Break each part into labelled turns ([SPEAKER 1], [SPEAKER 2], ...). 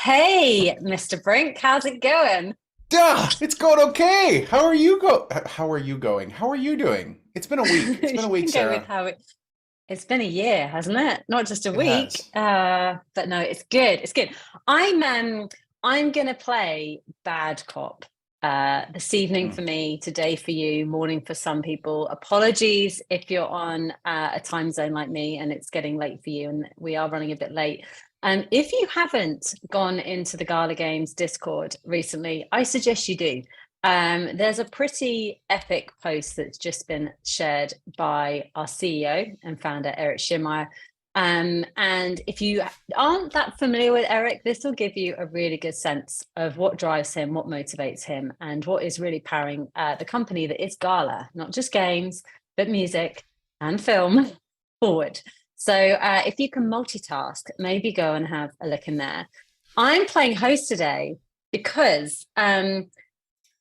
[SPEAKER 1] Hey, Mr. Brink, how's it going?
[SPEAKER 2] Duh, it's going okay. How are you going? How are you doing? It's been a week. It's been a
[SPEAKER 1] You
[SPEAKER 2] week,
[SPEAKER 1] can go with
[SPEAKER 2] Sarah.
[SPEAKER 1] it's been a year, hasn't it? Not just a
[SPEAKER 2] It
[SPEAKER 1] week.
[SPEAKER 2] has.
[SPEAKER 1] But no, it's good. It's good. I'm gonna play bad cop this evening
[SPEAKER 2] Hmm.
[SPEAKER 1] for me, today for you, morning for some people. Apologies if you're on a time zone like me and it's getting late for you, and we are running a bit late. If you haven't gone into the Gala Games Discord recently, I suggest you do. There's a pretty epic post that's just been shared by our CEO and founder, Eric Schirmeyer. And if you aren't that familiar with Eric, this will give you a really good sense of what drives him, what motivates him, and what is really powering the company that is Gala, not just games, but music and film forward. So if you can multitask, maybe go and have a look in there. I'm playing host today because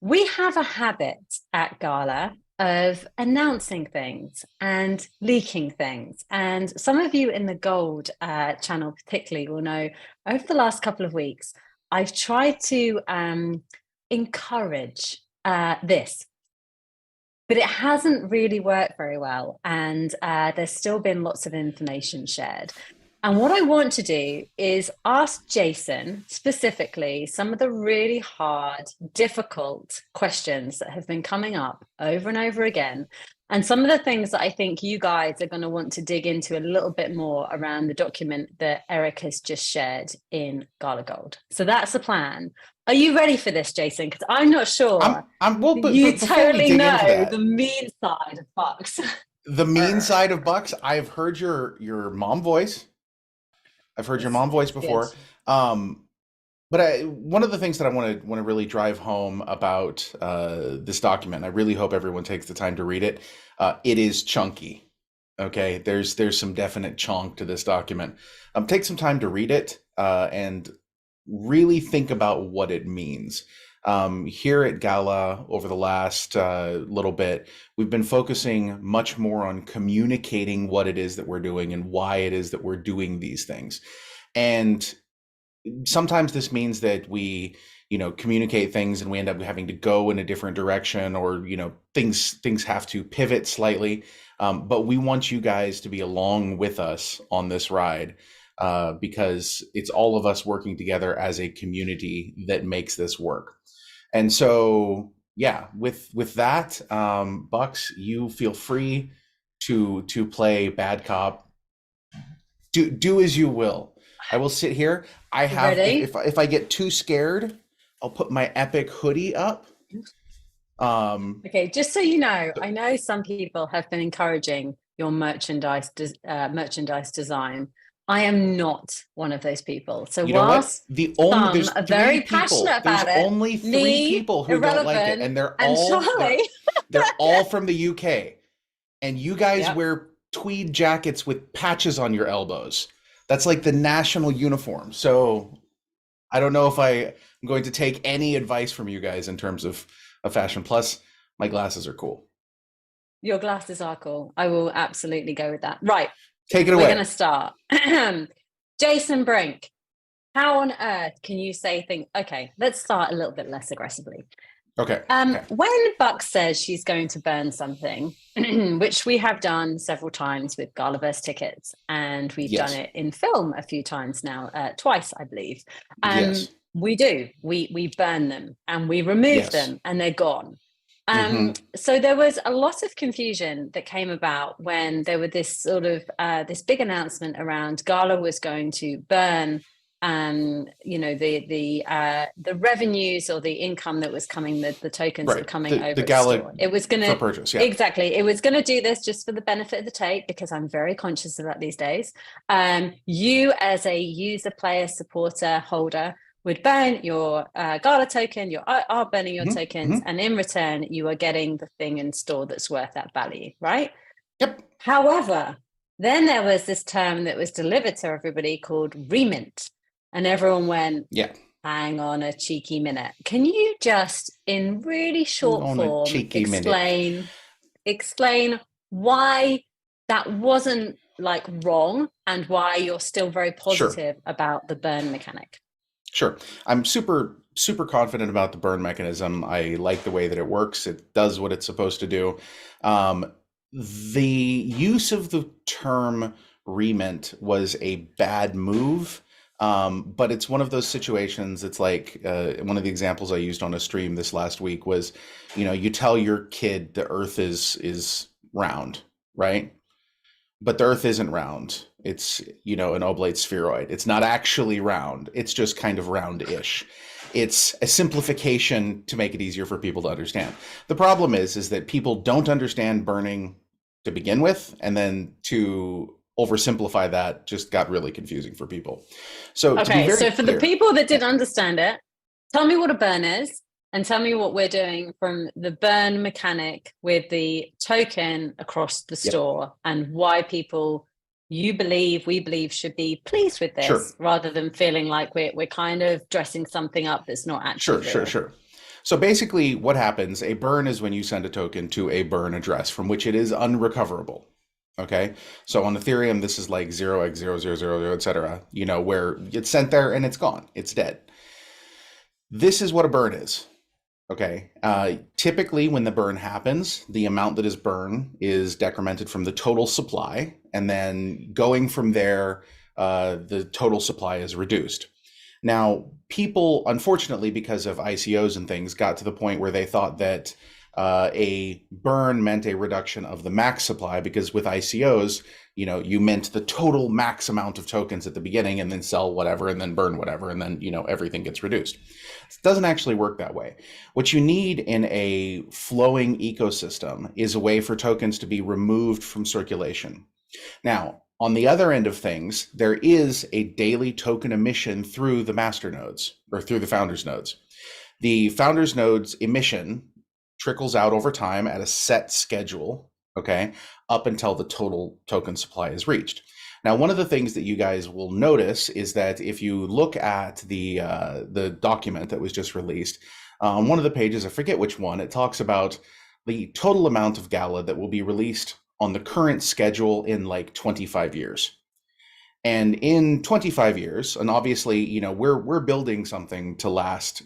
[SPEAKER 1] we have a habit at Gala of announcing things and leaking things. And some of you in the Gold channel, particularly, will know over the last couple of weeks, I've tried to encourage this, but it hasn't really worked very well. And there's still been lots of information shared. And what I want to do is ask Jason specifically some of the really hard, difficult questions that have been coming up over and over again. And some of the things that I think you guys are going to want to dig into a little bit more around the document that Eric has just shared in Gala Gold. So that's the plan. Are you ready for this, Jason? Because I'm not sure
[SPEAKER 2] I'm well, but
[SPEAKER 1] you
[SPEAKER 2] before we
[SPEAKER 1] totally
[SPEAKER 2] dig into
[SPEAKER 1] know the
[SPEAKER 2] that,
[SPEAKER 1] mean side of Bucks.
[SPEAKER 2] the mean side of Bucks, I've heard your mom voice. I've heard your
[SPEAKER 1] It's
[SPEAKER 2] mom voice
[SPEAKER 1] good.
[SPEAKER 2] before. Um, one of the things that I want to really drive home about this document, I really hope everyone takes the time to read it. It is chunky. Okay, there's some definite chunk to this document. Take some time to read it and really think about what it means. Here at Gala, over the last little bit, we've been focusing much more on communicating what it is that we're doing and why it is that we're doing these things. And sometimes this means that we communicate things and we end up having to go in a different direction, or things have to pivot slightly, but we want you guys to be along with us on this ride, because it's all of us working together as a community that makes this work. And so yeah, with that, Bucks, you feel free to play bad cop. Do as you will. I will sit here. I
[SPEAKER 1] You
[SPEAKER 2] have
[SPEAKER 1] ready?
[SPEAKER 2] if I get too scared, I'll put my epic hoodie up. Um,
[SPEAKER 1] Okay, just so you know, I know some people have been encouraging your merchandise design. I am not one of those people. So
[SPEAKER 2] you know what?
[SPEAKER 1] whilst some
[SPEAKER 2] There's
[SPEAKER 1] are
[SPEAKER 2] three
[SPEAKER 1] very
[SPEAKER 2] people.
[SPEAKER 1] passionate
[SPEAKER 2] There's
[SPEAKER 1] about it,
[SPEAKER 2] only three
[SPEAKER 1] me,
[SPEAKER 2] people who don't like it,
[SPEAKER 1] irrelevant,
[SPEAKER 2] and
[SPEAKER 1] and Charlie.
[SPEAKER 2] they're all from the UK. And you guys
[SPEAKER 1] Yep.
[SPEAKER 2] wear tweed jackets with patches on your elbows. That's like the national uniform. So I don't know if I'm going to take any advice from you guys in terms of fashion. Plus, my glasses are cool.
[SPEAKER 1] Your glasses are cool. I will absolutely go with that. Right,
[SPEAKER 2] Take it
[SPEAKER 1] we're going
[SPEAKER 2] away.
[SPEAKER 1] to start. Jason Brink, how on earth can you say things? Okay, let's start a little bit less aggressively.
[SPEAKER 2] Okay. Okay.
[SPEAKER 1] When Buck says she's going to burn something, which we have done several times with Galaverse tickets, and we've done
[SPEAKER 2] Yes.
[SPEAKER 1] it in film a few times now, twice, I believe.
[SPEAKER 2] Yes.
[SPEAKER 1] We do. We burn them and we remove
[SPEAKER 2] Yes.
[SPEAKER 1] them, and they're gone.
[SPEAKER 2] Mm-hmm.
[SPEAKER 1] So there was a lot of confusion that came about when there were this sort of this big announcement around Gala was going to burn the revenues or the income that was coming, the tokens that were
[SPEAKER 2] Right.
[SPEAKER 1] coming
[SPEAKER 2] The
[SPEAKER 1] over to
[SPEAKER 2] gala
[SPEAKER 1] store. It was going
[SPEAKER 2] for
[SPEAKER 1] to
[SPEAKER 2] purchase. Yeah.
[SPEAKER 1] exactly. It was going to do this just for the benefit of the tape, because I'm very conscious of that these days. You as a user, player, supporter, holder would burn your Gala token, you are burning your
[SPEAKER 2] Mm-hmm.
[SPEAKER 1] tokens,
[SPEAKER 2] Mm-hmm.
[SPEAKER 1] and in return, you are getting the thing in store that's worth that value, right?
[SPEAKER 2] Yep.
[SPEAKER 1] However, then there was this term that was delivered to everybody called remint. And everyone went,
[SPEAKER 2] Yeah.
[SPEAKER 1] hang on a cheeky minute. Can you just, in really short
[SPEAKER 2] On a
[SPEAKER 1] form,
[SPEAKER 2] cheeky minute.
[SPEAKER 1] explain why that wasn't like wrong and why you're still very
[SPEAKER 2] Sure.
[SPEAKER 1] positive about the burn mechanic?
[SPEAKER 2] Sure. I'm super confident about the burn mechanism. I like the way that it works. It does what it's supposed to do. Um, the use of the term remint was a bad move. But it's one of those situations. It's like one of the examples I used on a stream this last week was, you tell your kid the Earth is round, right? But the Earth isn't round. It's, an oblate spheroid. It's not actually round. It's just kind of round-ish. It's a simplification to make it easier for people to understand. The problem is that people don't understand burning to begin with, and then to oversimplify that just got really confusing for people. So to be
[SPEAKER 1] Okay,
[SPEAKER 2] very
[SPEAKER 1] so for the
[SPEAKER 2] clear,
[SPEAKER 1] people that didn't understand it, tell me what a burn is and tell me what we're doing from the burn mechanic with the token across the
[SPEAKER 2] yep,
[SPEAKER 1] store and why people we believe should be pleased with
[SPEAKER 2] sure,
[SPEAKER 1] this rather than feeling like we're kind of dressing something up that's not actually real.
[SPEAKER 2] sure. So basically, what happens, a burn is when you send a token to a burn address from which it is unrecoverable. Okay. So on Ethereum, this is like 0x0000, etc., where it's sent there and it's gone, it's dead. This is what a burn is. Okay. Typically, when the burn happens, the amount that is burned is decremented from the total supply. And then going from there, the total supply is reduced. Now, people, unfortunately, because of ICOs and things, got to the point where they thought that a burn meant a reduction of the max supply, because with ICOs, you mint the total max amount of tokens at the beginning and then sell whatever and then burn whatever, and then, everything gets reduced. It doesn't actually work that way. What you need in a flowing ecosystem is a way for tokens to be removed from circulation. Now, on the other end of things, there is a daily token emission through the master nodes or through the founders nodes. The founders nodes emission trickles out over time at a set schedule, okay, up until the total token supply is reached. Now, one of the things that you guys will notice is that if you look at the document that was just released, on one of the pages, I forget which one, it talks about the total amount of Gala that will be released on the current schedule in like 25 years. And in 25 years, and obviously, we're building something to last,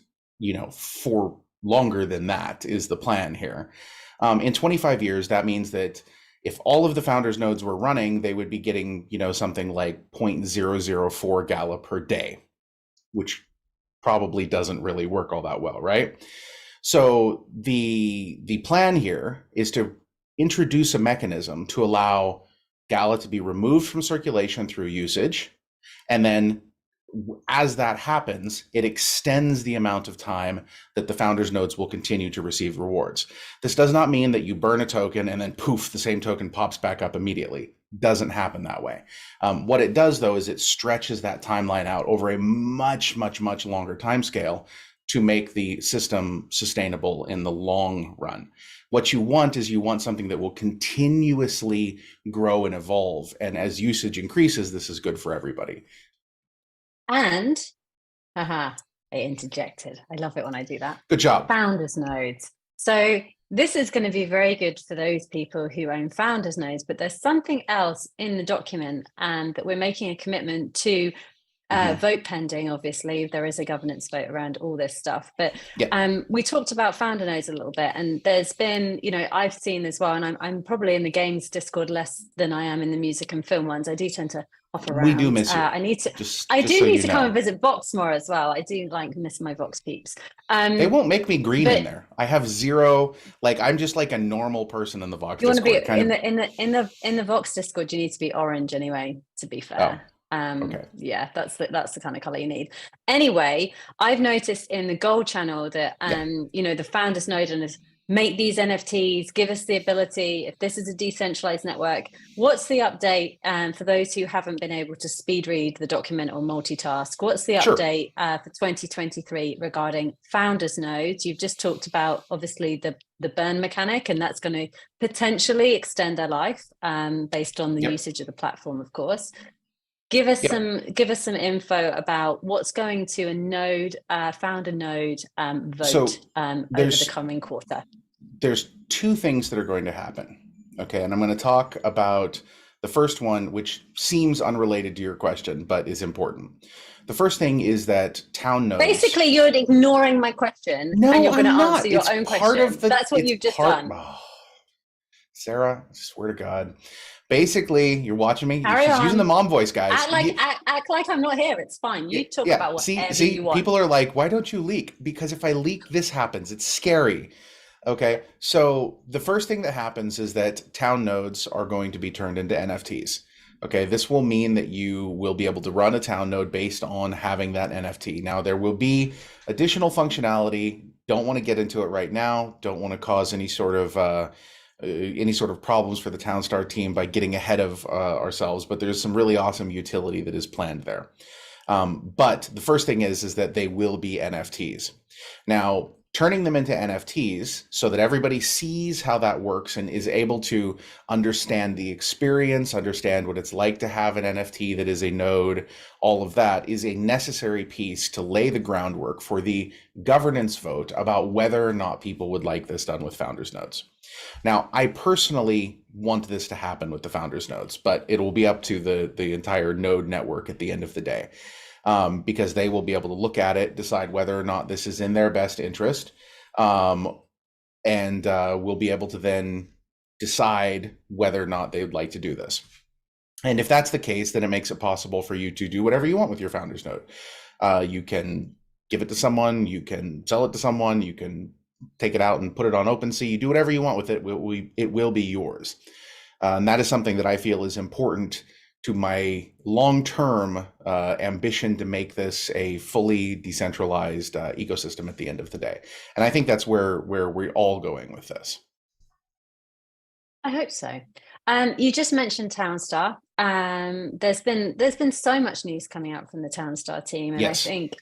[SPEAKER 2] for longer than that is the plan here. In 25 years, that means that if all of the founders nodes were running, they would be getting, something like 0.004 Gala per day, which probably doesn't really work all that well, right? So the plan here is to introduce a mechanism to allow Gala to be removed from circulation through usage. And then as that happens, it extends the amount of time that the founders nodes will continue to receive rewards. This does not mean that you burn a token and then poof, the same token pops back up immediately. Doesn't happen that way. What it does, though, is it stretches that timeline out over a much, much, much longer time scale to make the system sustainable in the long run. What you want is something that will continuously grow and evolve. And as usage increases, this is good for everybody.
[SPEAKER 1] And, I interjected. I love it when I do that.
[SPEAKER 2] Good job.
[SPEAKER 1] Founders nodes. So this is going to be very good for those people who own founders nodes, but there's something else in the document that we're making a commitment to. Vote pending, obviously, there is a governance vote around all this stuff. But we talked about founder nodes a little bit, and there's been, I've seen as well, and I'm probably in the games Discord less than I am in the music and film ones. I do tend to hop around.
[SPEAKER 2] We do miss you.
[SPEAKER 1] I need to.
[SPEAKER 2] I
[SPEAKER 1] do need to come and visit Vox more as well. I do miss my Vox peeps.
[SPEAKER 2] They won't make me green in there. I have zero. Like I'm just like a normal person in the Vox.
[SPEAKER 1] You want to be in the Vox Discord. You need to be orange anyway. To be fair.
[SPEAKER 2] Oh. Okay.
[SPEAKER 1] Yeah, that's the kind of color you need. Anyway, I've noticed in the Gold channel that the founders node and make these NFTs, give us the ability, if this is a decentralized network, what's the update for those who haven't been able to speed read the document or multitask? What's the update for 2023 regarding founders nodes? You've just talked about obviously the burn mechanic, and that's going to potentially extend their life based on the usage of the platform, of course. Give us some info about what's going to a node, founder node vote over the coming quarter.
[SPEAKER 2] There's two things that are going to happen. Okay, and I'm going to talk about The first one, which seems unrelated to your question, but is important. The first thing is that town nodes.
[SPEAKER 1] Basically, you're ignoring my question and
[SPEAKER 2] No,
[SPEAKER 1] you're going to
[SPEAKER 2] I'm
[SPEAKER 1] answer
[SPEAKER 2] not.
[SPEAKER 1] your
[SPEAKER 2] It's
[SPEAKER 1] own
[SPEAKER 2] part of
[SPEAKER 1] question.
[SPEAKER 2] the,
[SPEAKER 1] That's what
[SPEAKER 2] it's
[SPEAKER 1] you've just
[SPEAKER 2] part,
[SPEAKER 1] done.
[SPEAKER 2] oh, Sarah, I swear to God. Basically, you're watching me.
[SPEAKER 1] Carry
[SPEAKER 2] She's using the
[SPEAKER 1] on.
[SPEAKER 2] mom voice, guys.
[SPEAKER 1] Act like I'm not here. It's fine. You talk
[SPEAKER 2] Yeah.
[SPEAKER 1] about whatever
[SPEAKER 2] See,
[SPEAKER 1] you want.
[SPEAKER 2] people are like, why don't you leak? Because if I leak, this happens. It's scary. Okay. So the first thing that happens is that town nodes are going to be turned into NFTs. Okay. This will mean that you will be able to run a town node based on having that NFT. Now, there will be additional functionality. Don't want to get into it right now. Don't want to cause any sort of problems for the Townstar team by getting ahead of ourselves, but there's some really awesome utility that is planned there. But the first thing is that they will be NFTs. Now, turning them into NFTs so that everybody sees how that works and is able to understand the experience, understand what it's like to have an NFT that is a node, all of that is a necessary piece to lay the groundwork for the governance vote about whether or not people would like this done with founders nodes. Now, I personally want this to happen with the founders nodes, but it will be up to the entire node network at the end of the day, because they will be able to look at it, decide whether or not this is in their best interest, and we'll be able to then decide whether or not they'd like to do this. And if that's the case, then it makes it possible for you to do whatever you want with your founders node. You can give it to someone, you can sell it to someone, you can take it out and put it on OpenSea. You do whatever you want with it. It will be yours. And that is something that I feel is important to my long-term ambition to make this a fully decentralized ecosystem at the end of the day. And I think that's where we're all going with this.
[SPEAKER 1] I hope so. You just mentioned Townstar. There's been so much news coming out from the Townstar team, and
[SPEAKER 2] Yes.
[SPEAKER 1] I think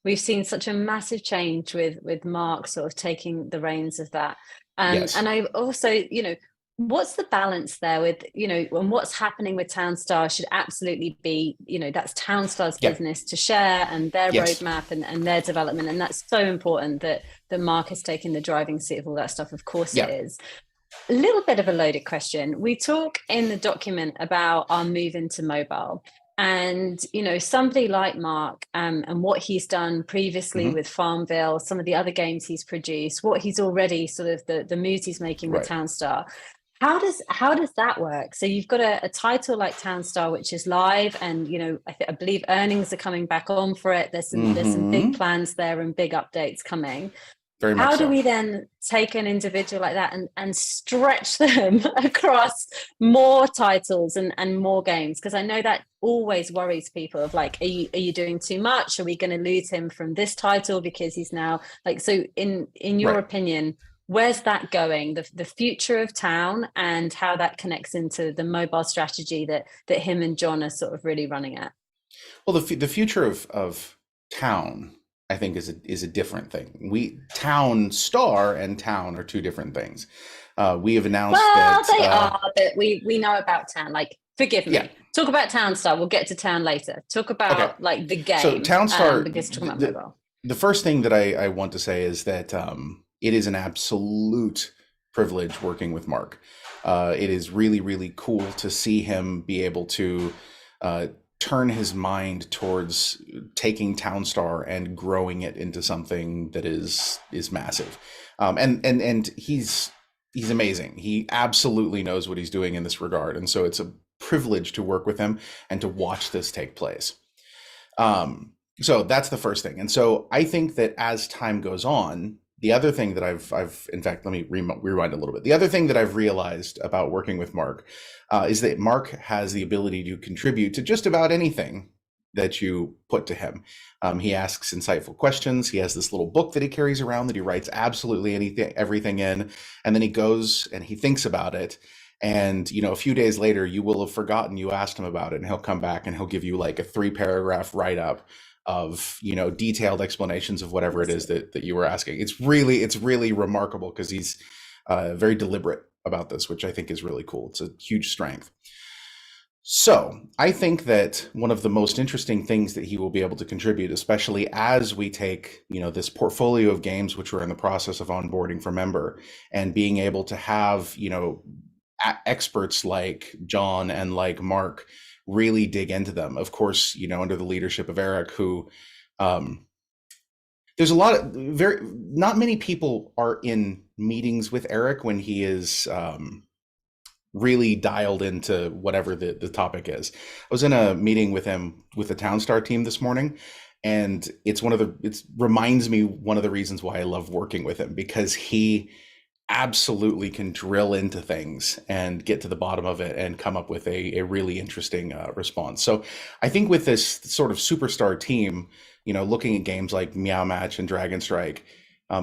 [SPEAKER 1] we've seen such a massive change with Mark sort of taking the reins of that.
[SPEAKER 2] Yes.
[SPEAKER 1] And I also, what's the balance there with, and what's happening with Townstar should absolutely be, that's Townstar's
[SPEAKER 2] Yeah.
[SPEAKER 1] business to share and their
[SPEAKER 2] Yes.
[SPEAKER 1] roadmap and their development. And that's so important that Mark is taking the driving seat of all that stuff. Of course
[SPEAKER 2] Yeah.
[SPEAKER 1] it is. A little bit of a loaded question. We talk in the document about our move into mobile, and somebody like Mark and what he's done previously with Farmville, some of the other games he's produced, what he's already sort of the moves he's making with Townstar. How does that work? So you've got a title like Townstar, which is live, and I believe earnings are coming back on for it. There's some big plans there and big updates coming.
[SPEAKER 2] Very much
[SPEAKER 1] How
[SPEAKER 2] so.
[SPEAKER 1] do we then take an individual like that and stretch them across more titles and more games? Because I know that always worries people of like, are you doing too much? Are we going to lose him from this title because he's now like, so in your opinion, where's that going? The future of Town and how that connects into the mobile strategy that him and John are sort of really running at?
[SPEAKER 2] Well, the future of Town, I think, is a different thing. Townstar and Town are two different things. We have announced that
[SPEAKER 1] they are, but we know about Town. Like, forgive me.
[SPEAKER 2] Yeah.
[SPEAKER 1] Talk about Townstar. We'll get to Town later. Talk about like the game.
[SPEAKER 2] So Townstar,
[SPEAKER 1] because talking about mobile.
[SPEAKER 2] The first thing that I want to say is that it is an absolute privilege working with Mark. It is really, really cool to see him be able to turn his mind towards taking Townstar and growing it into something that is massive. And he's amazing. He absolutely knows what he's doing in this regard. And so it's a privilege to work with him and to watch this take place. So that's the first thing. And so I think that as time goes on, the other thing that I've in fact, let me rewind a little bit. The other thing that I've realized about working with Mark is that Mark has the ability to contribute to just about anything that you put to him. He asks insightful questions. He has this little book that he carries around that he writes absolutely everything in, and then he goes and he thinks about it. And a few days later, you will have forgotten you asked him about it, and he'll come back and he'll give you like a 3-paragraph write-up of detailed explanations of whatever it is that you were asking. It's really remarkable because he's very deliberate about this, which I think is really cool. It's a huge strength. So I think that one of the most interesting things that he will be able to contribute, especially as we take this portfolio of games which we're in the process of onboarding for member, and being able to have experts like John and like Mark really dig into them. Of course, under the leadership of Eric, who um, there's a lot of very not many people are in meetings with Eric when he is really dialed into whatever the topic is. I was in a meeting with him with the Townstar team this morning, and it reminds me one of the reasons why I love working with him, because he absolutely can drill into things and get to the bottom of it and come up with a really interesting response. So I think with this sort of superstar team, looking at games like Meow Match and Dragon Strike,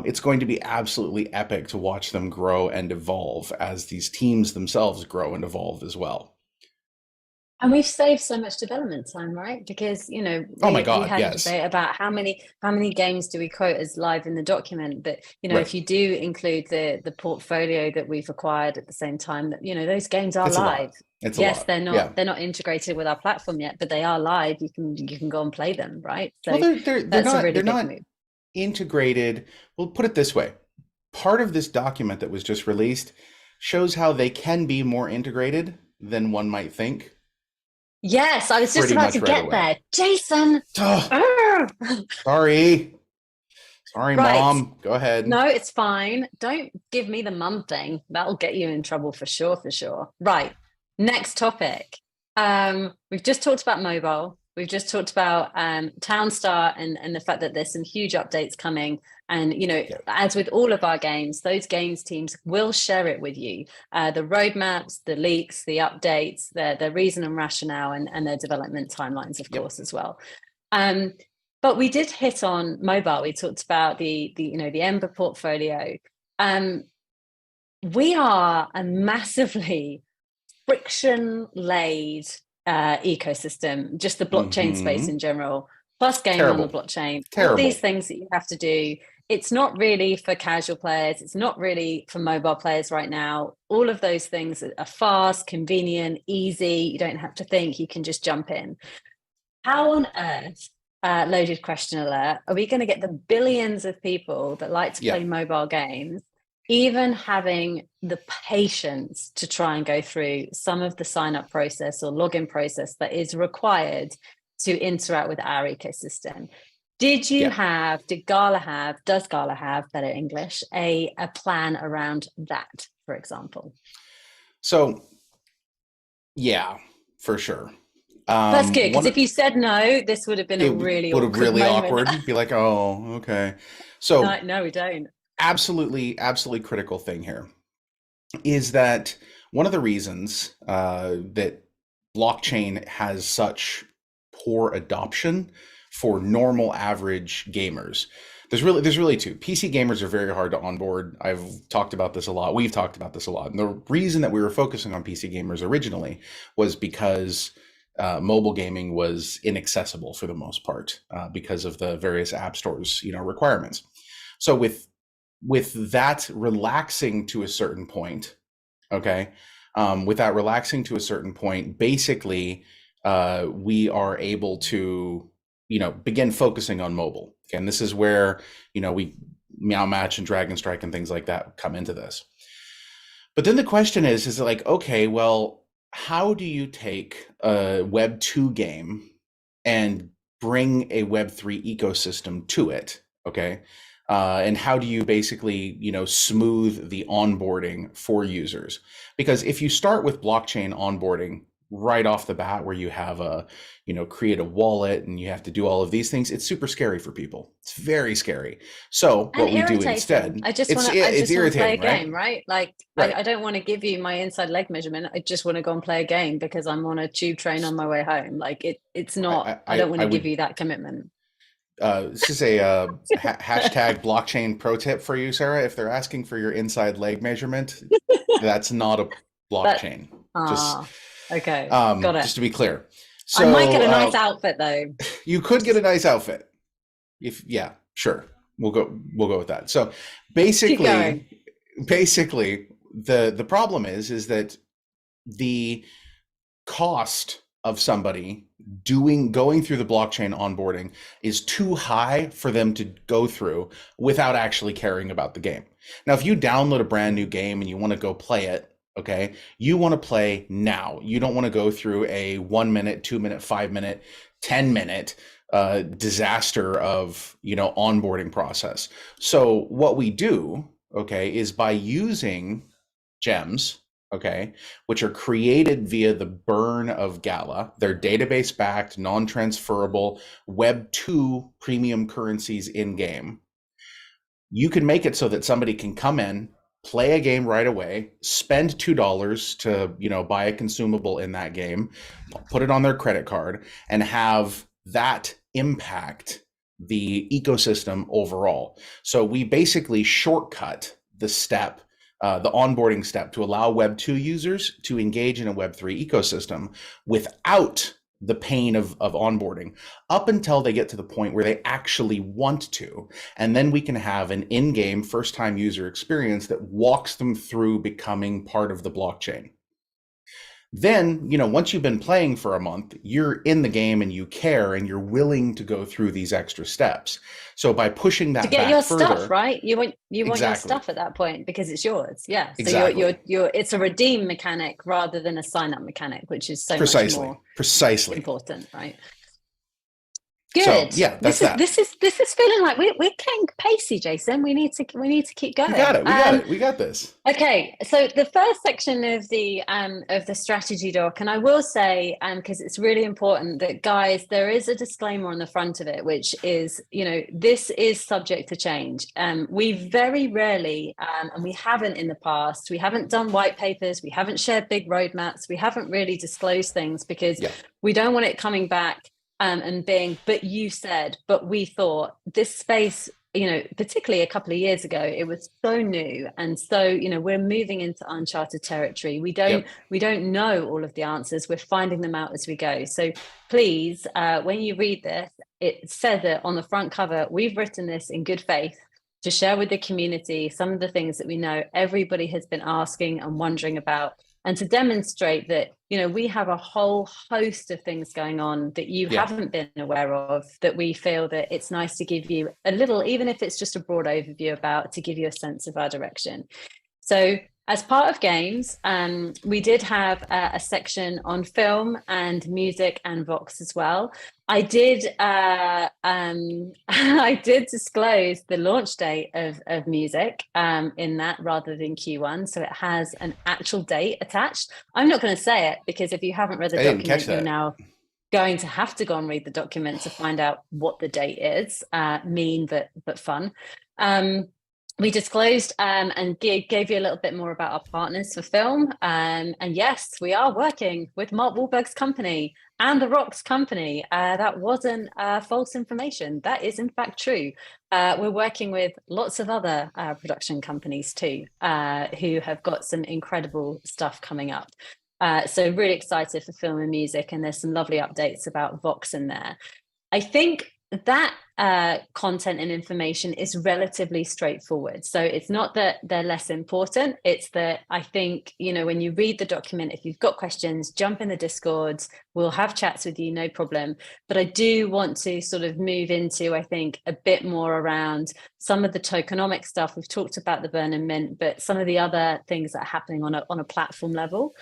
[SPEAKER 2] it's going to be absolutely epic to watch them grow and evolve as these teams themselves grow and evolve as well.
[SPEAKER 1] And we've saved so much development time, right? Because
[SPEAKER 2] Oh my
[SPEAKER 1] we
[SPEAKER 2] God,
[SPEAKER 1] had a
[SPEAKER 2] yes.
[SPEAKER 1] debate about how many games do we quote as live in the document. But
[SPEAKER 2] Right.
[SPEAKER 1] if you do include the portfolio that we've acquired at the same time, that those games are
[SPEAKER 2] It's a
[SPEAKER 1] live.
[SPEAKER 2] lot. It's a
[SPEAKER 1] Yes,
[SPEAKER 2] lot. Yeah.
[SPEAKER 1] they're not integrated with our platform yet, but they are live. You can go and play them, right?
[SPEAKER 2] Well,
[SPEAKER 1] So
[SPEAKER 2] they're
[SPEAKER 1] that's a
[SPEAKER 2] not
[SPEAKER 1] really
[SPEAKER 2] they're
[SPEAKER 1] big
[SPEAKER 2] not
[SPEAKER 1] move.
[SPEAKER 2] integrated. We'll put it this way. Part of this document that was just released shows how they can be more integrated than one might think.
[SPEAKER 1] Yes, I was just
[SPEAKER 2] Pretty
[SPEAKER 1] about to
[SPEAKER 2] much right
[SPEAKER 1] get
[SPEAKER 2] away.
[SPEAKER 1] there. Jason.
[SPEAKER 2] Oh,
[SPEAKER 1] Arr!
[SPEAKER 2] sorry. Sorry,
[SPEAKER 1] Right.
[SPEAKER 2] Mom. Go ahead.
[SPEAKER 1] No, it's fine. Don't give me the mum thing. That'll get you in trouble for sure, for sure. Right. Next topic. We've just talked about mobile. We've just talked about Townstar and the fact that there's some huge updates coming. And,
[SPEAKER 2] Yeah.
[SPEAKER 1] as with all of our games, those games teams will share it with you. The roadmaps, the leaks, the updates, the reason and rationale, and their development timelines, of
[SPEAKER 2] Yep.
[SPEAKER 1] course, as well. But we did hit on mobile. We talked about the Ember portfolio. We are a massively friction-laid ecosystem, just the blockchain space in general, plus gaming on the
[SPEAKER 2] Terrible.
[SPEAKER 1] blockchain, all
[SPEAKER 2] Terrible.
[SPEAKER 1] these things that you have to do. It's not really for casual players. It's not really for mobile players right now. All of those things are fast, convenient, easy. You don't have to think. You can just jump in. How on earth, loaded question alert, are we going to get the billions of people that like to play mobile games even having the patience to try and go through some of the sign-up process or login process that is required to interact with our ecosystem? Did Gala have, does Gala have, better English, a plan around that, for example?
[SPEAKER 2] So, yeah, for sure.
[SPEAKER 1] That's good, because if you said no, this would have been a really awkward moment.
[SPEAKER 2] Awkward. Be like, oh, okay. So
[SPEAKER 1] no, we don't.
[SPEAKER 2] Absolutely critical thing here is that one of the reasons that blockchain has such poor adoption for normal average gamers. There's really two. PC gamers are very hard to onboard. I've talked about this a lot. We've talked about this a lot. And the reason that we were focusing on PC gamers originally was because mobile gaming was inaccessible for the most part because of the various app stores, requirements. So with that relaxing to a certain point, okay, basically we are able to begin focusing on mobile. And this is where we Meow Match and Dragon Strike and things like that come into this. But then the question is like, okay, well, how do you take a Web 2 game and bring a Web 3 ecosystem to it? Okay. And how do you basically, smooth the onboarding for users? Because if you start with blockchain onboarding right off the bat, where you have create a wallet and you have to do all of these things, it's super scary for people. It's very scary. So what we do instead,
[SPEAKER 1] I just want to play a game, right? Like,
[SPEAKER 2] right.
[SPEAKER 1] I don't want to give you my inside leg measurement. I just want to go and play a game because I'm on a tube train on my way home. Like it's not, I don't want to give you that commitment.
[SPEAKER 2] This is a hashtag blockchain pro tip for you, Sarah. If they're asking for your inside leg measurement, that's not a blockchain.
[SPEAKER 1] Okay, got it.
[SPEAKER 2] Just to be clear. So
[SPEAKER 1] I might get a nice outfit though.
[SPEAKER 2] You could get a nice outfit. Sure. We'll go with that. So basically the problem is that the cost of somebody going through the blockchain onboarding is too high for them to go through without actually caring about the game. Now, if you download a brand new game and you want to go play it, Okay. You want to play now. You don't want to go through a 1 minute, 2 minute, 5 minute, 10 minute disaster of, onboarding process. So what we do, okay, is by using gems, okay, which are created via the burn of Gala. They're database backed, non-transferable Web 2 premium currencies in game. You can make it so that somebody can come in, play a game right away, spend $2 to, buy a consumable in that game, put it on their credit card, and have that impact the ecosystem overall. So we basically shortcut the onboarding step to allow Web 2 users to engage in a Web 3 ecosystem without the pain of onboarding up until they get to the point where they actually want to. And then we can have an in-game first-time user experience that walks them through becoming part of the blockchain. Then, once you've been playing for a month, you're in the game and you care and you're willing to go through these extra steps. So by pushing that
[SPEAKER 1] to get
[SPEAKER 2] back
[SPEAKER 1] your
[SPEAKER 2] further,
[SPEAKER 1] stuff, right? You want your
[SPEAKER 2] exactly,
[SPEAKER 1] stuff at that point because it's yours. Yeah. So
[SPEAKER 2] exactly,
[SPEAKER 1] you're it's a redeem mechanic rather than a sign up mechanic, which is so much more
[SPEAKER 2] precisely
[SPEAKER 1] important, right?
[SPEAKER 2] So
[SPEAKER 1] Good.
[SPEAKER 2] yeah, that's that.
[SPEAKER 1] This is feeling like we're getting pacey, Jason. We need to keep going.
[SPEAKER 2] We got it. We got it. We got this.
[SPEAKER 1] Okay, so the first section of the strategy doc, and I will say, because it's really important that, guys, there is a disclaimer on the front of it, which is, this is subject to change. We very rarely, and we haven't in the past, we haven't done white papers, we haven't shared big roadmaps, we haven't really disclosed things because we don't want it coming back and being, but you said, but we thought. This space, particularly a couple of years ago, it was so new. And so, we're moving into uncharted territory. We don't know all of the answers. We're finding them out as we go. So please, when you read this, it says it on the front cover. We've written this in good faith to share with the community some of the things that we know everybody has been asking and wondering about, and to demonstrate that, we have a whole host of things going on that you haven't been aware of, that we feel that it's nice to give you a little, even if it's just a broad overview about, to give you a sense of our direction. So as part of games, we did have a section on film and music and Vox as well. I did I did disclose the launch date of music in that rather than Q1, so it has an actual date attached. I'm not going to say it because if you haven't read the document, you're now going to have to go and read the document to find out what the date is. Mean but fun. We disclosed and gave you a little bit more about our partners for film. And yes, we are working with Mark Wahlberg's company and The Rock's company. That wasn't false information. That is, in fact, true. We're working with lots of other production companies too, who have got some incredible stuff coming up. So really excited for film and music. And there's some lovely updates about Vox in there. I think that content and information is relatively straightforward. So it's not that they're less important. It's that I think, when you read the document, if you've got questions, jump in the Discords. We'll have chats with you, no problem. But I do want to sort of move into, I think, a bit more around some of the tokenomic stuff. We've talked about the burn and mint, but some of the other things that are happening on a platform level.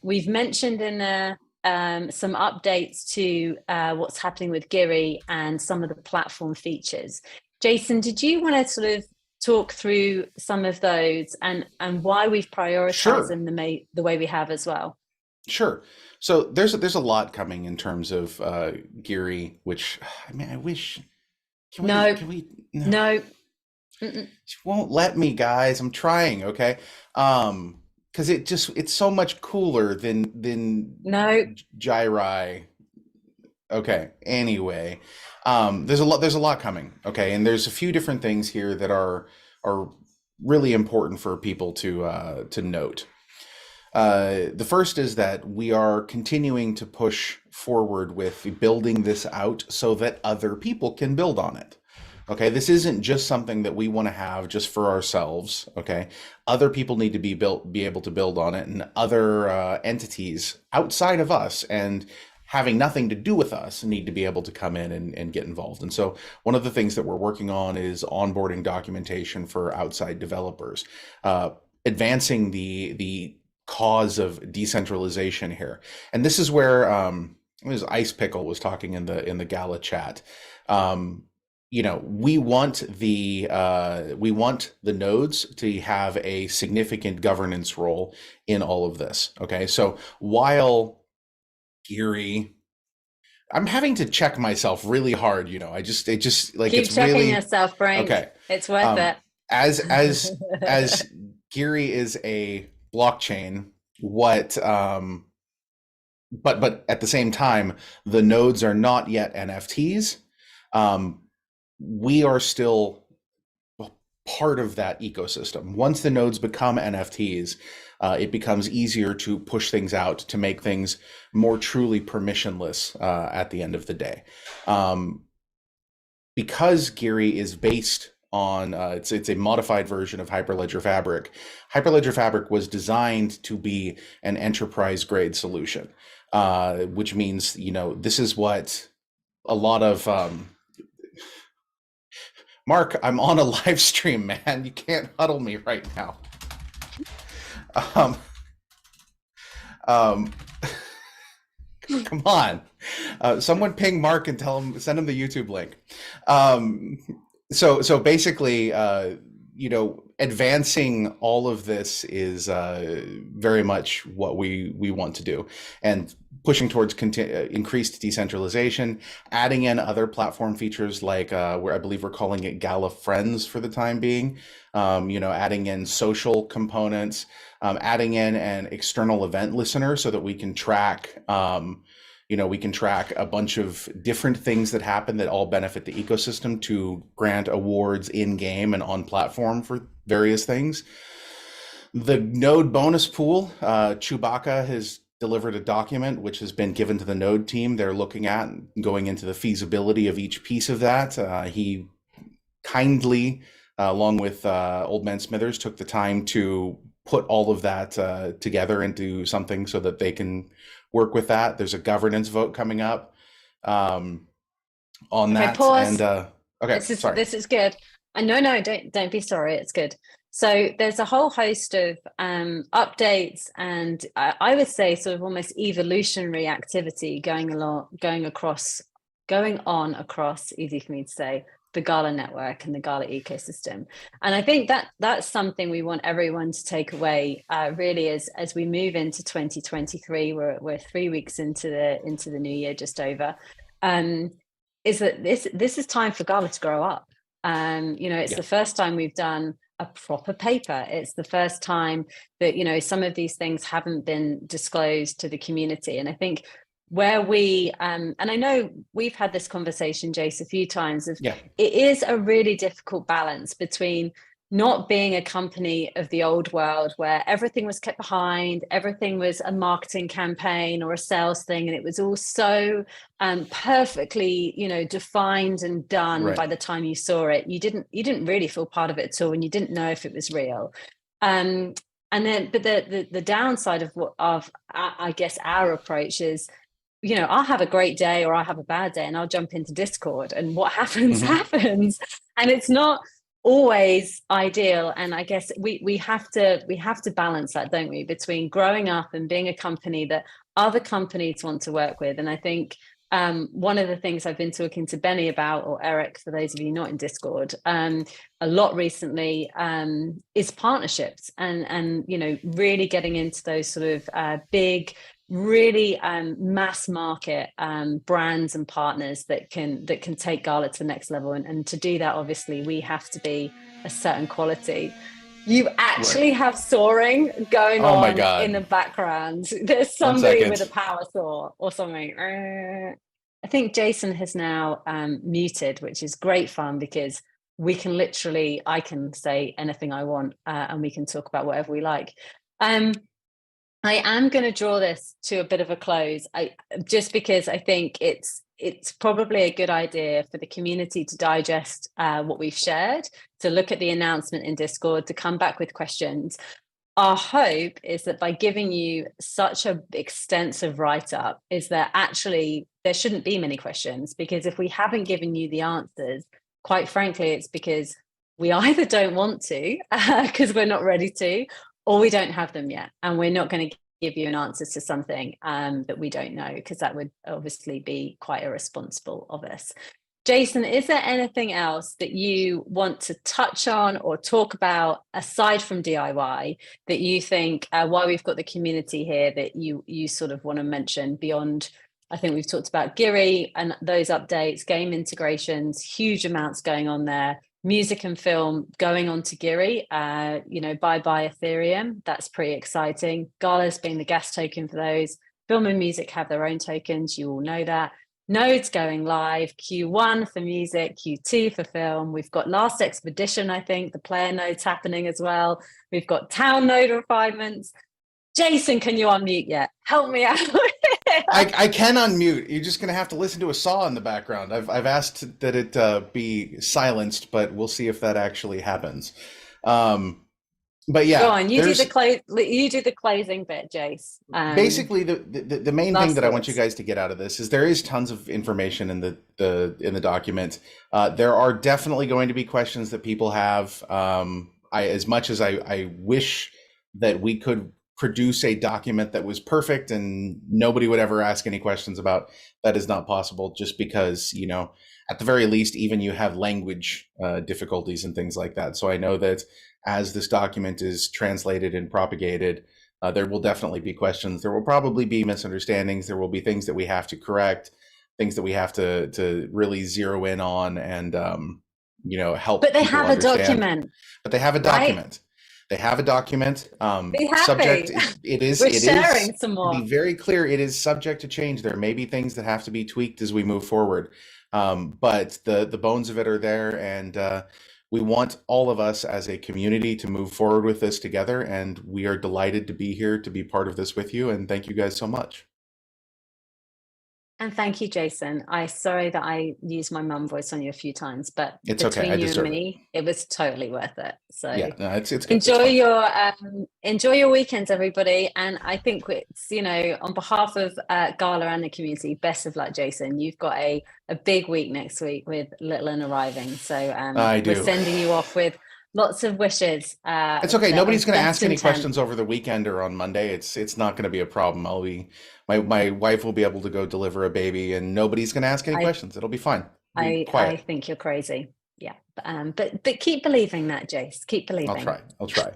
[SPEAKER 1] We've mentioned in there some updates to what's happening with Giri and some of the platform features. Jason, did you want to sort of talk through some of those and why we've prioritized them the way we have as well?
[SPEAKER 2] Sure. So there's a lot coming in terms of Giri, which I wish.
[SPEAKER 1] No.
[SPEAKER 2] She won't let me, guys. I'm trying. Okay. Because it's so much cooler than Gyri. Okay. Anyway, there's a lot coming. Okay, and there's a few different things here that are really important for people to note. The first is that we are continuing to push forward with building this out so that other people can build on it. Okay, this isn't just something that we want to have just for ourselves. Okay, other people need to be able to build on it, and other entities outside of us and having nothing to do with us need to be able to come in and get involved. And so one of the things that we're working on is onboarding documentation for outside developers, advancing the cause of decentralization here. And this is where it was Ice Pickle was talking in the Gala chat. We want the nodes to have a significant governance role in all of this. Okay, so while Geary, I'm having to check myself really hard. It just like
[SPEAKER 1] Keep
[SPEAKER 2] it's
[SPEAKER 1] checking
[SPEAKER 2] really
[SPEAKER 1] yourself, Brink.
[SPEAKER 2] okay.
[SPEAKER 1] It's worth
[SPEAKER 2] Um,
[SPEAKER 1] it.
[SPEAKER 2] as Geary is a blockchain, but at the same time, the nodes are not yet NFTs. We are still part of that ecosystem. Once the nodes become NFTs, it becomes easier to push things out to make things more truly permissionless at the end of the day. Because Geary is based on it's a modified version of Hyperledger Fabric. Hyperledger Fabric was designed to be an enterprise grade solution, which means this is what a lot of Mark, I'm on a live stream, man. You can't huddle me right now. Um, come on. Someone ping Mark and send him the YouTube link. So basically, advancing all of this is very much what we want to do, and pushing towards increased decentralization, adding in other platform features like where I believe we're calling it Gala Friends for the time being, adding in social components, adding in an external event listener so that we can track a bunch of different things that happen that all benefit the ecosystem to grant awards in game and on platform for various things. The node bonus pool, Chewbacca has delivered a document which has been given to the node team. They're looking at going into the feasibility of each piece of that. He kindly, along with Old Man Smithers, took the time to put all of that together into something so that they can work with that. There's a governance vote coming up on that.
[SPEAKER 1] Pause.
[SPEAKER 2] And okay, sorry.
[SPEAKER 1] This is good. And no, don't be sorry. It's good. So there's a whole host of updates and I would say sort of almost evolutionary activity going on across, easy for me to say, the Gala network and the Gala ecosystem. And I think that that's something we want everyone to take away really as we move into 2023. We're 3 weeks into the new year, just over. Is that this is time for Gala to grow up. It's the first time we've done a proper paper. It's the first time that some of these things haven't been disclosed to the community. And I think where we and I know we've had this conversation, Jace, a few times of it is a really difficult balance between not being a company of the old world where everything was kept behind, everything was a marketing campaign or a sales thing, and it was all so perfectly defined and done by the time you saw it. You didn't really feel part of it at all, and you didn't know if it was real. And then but the downside of I guess our approach is I'll have a great day or I'll have a bad day and I'll jump into Discord and what happens happens, and it's not always ideal. And I guess we have to balance that, don't we, between growing up and being a company that other companies want to work with. And I think one of the things I've been talking to Benny about, or Eric, for those of you not in Discord, a lot recently is partnerships and really getting into those sort of big, really mass market brands and partners that can take Gala to the next level. And to do that, obviously, we have to be a certain quality. You actually have soaring going on in the background. There's somebody with a power saw or something. I think Jason has now muted, which is great fun because we can I can say anything I want and we can talk about whatever we like. I am going to draw this to a bit of a close, just because I think it's probably a good idea for the community to digest what we've shared, to look at the announcement in Discord, to come back with questions. Our hope is that by giving you such an extensive write-up, is that actually there shouldn't be many questions, because if we haven't given you the answers, quite frankly, it's because we either don't want to, because we're not ready to, or we don't have them yet, and we're not going to give you an answer to something that we don't know, because that would obviously be quite irresponsible of us. Jason, is there anything else that you want to touch on or talk about aside from DIY that you think, while we've got the community here, that you sort of want to mention beyond? I think we've talked about Giri and those updates, game integrations, huge amounts going on there. Music and film going on to Giri, bye bye Ethereum. That's pretty exciting. Gala's being the gas token for those. Film and music have their own tokens. You all know that. Nodes going live, Q1 for music, Q2 for film. We've got Last Expedition, I think, the player nodes happening as well. We've got town node refinements. Jason, can you unmute yet? Help me out.
[SPEAKER 2] I can unmute. You're just going to have to listen to a saw in the background. I've asked that it be silenced, but we'll see if that actually happens. But yeah,
[SPEAKER 1] go on. You do the closing bit, Jace.
[SPEAKER 2] Basically, the main thing that I want you guys to get out of this is there is tons of information in the document. There are definitely going to be questions that people have. As much as I wish that we could produce a document that was perfect and nobody would ever ask any questions about, that is not possible, just because, at the very least, even you have language difficulties and things like that. So I know that as this document is translated and propagated, there will definitely be questions. There will probably be misunderstandings. There will be things that we have to correct, things that we have to really zero in on and, help.
[SPEAKER 1] But they
[SPEAKER 2] people
[SPEAKER 1] have
[SPEAKER 2] understand.
[SPEAKER 1] A document.
[SPEAKER 2] But they have a document. Right? They have a document.
[SPEAKER 1] Be happy.
[SPEAKER 2] Subject. It is.
[SPEAKER 1] We're sharing some more.
[SPEAKER 2] To be very clear, it is subject to change. There may be things that have to be tweaked as we move forward, but the bones of it are there, and we want all of us as a community to move forward with this together. And we are delighted to be here to be part of this with you. And thank you guys so much.
[SPEAKER 1] And thank you, Jason. Sorry that I used my mum voice on you a few times, but
[SPEAKER 2] it's
[SPEAKER 1] between
[SPEAKER 2] okay.
[SPEAKER 1] you and me, it was totally worth it. So
[SPEAKER 2] yeah, no, it's good.
[SPEAKER 1] Enjoy your weekends, everybody. And I think it's, on behalf of Gala and the community, best of luck, Jason. You've got a big week next week with Little and arriving. So we're sending you off with lots of wishes.
[SPEAKER 2] It's okay. Nobody's going to ask any questions over the weekend or on Monday. It's not going to be a problem. My wife will be able to go deliver a baby, and nobody's going to ask any questions. It'll be fine.
[SPEAKER 1] I think you're crazy. Yeah, but keep believing that, Jace. Keep believing.
[SPEAKER 2] I'll try.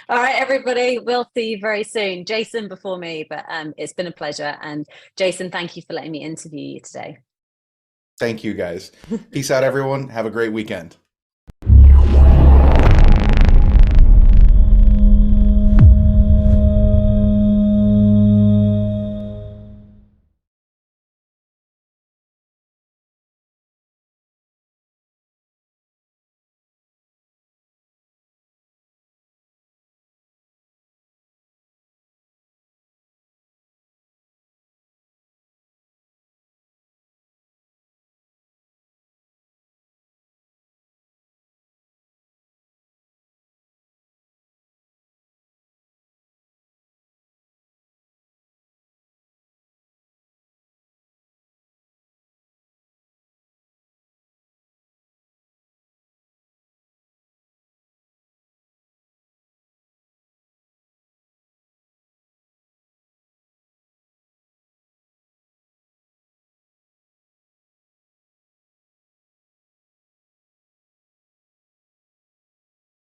[SPEAKER 1] All right, everybody. We'll see you very soon. Jason before me, but it's been a pleasure. And Jason, thank you for letting me interview you today.
[SPEAKER 2] Thank you, guys. Peace out, everyone. Have a great weekend.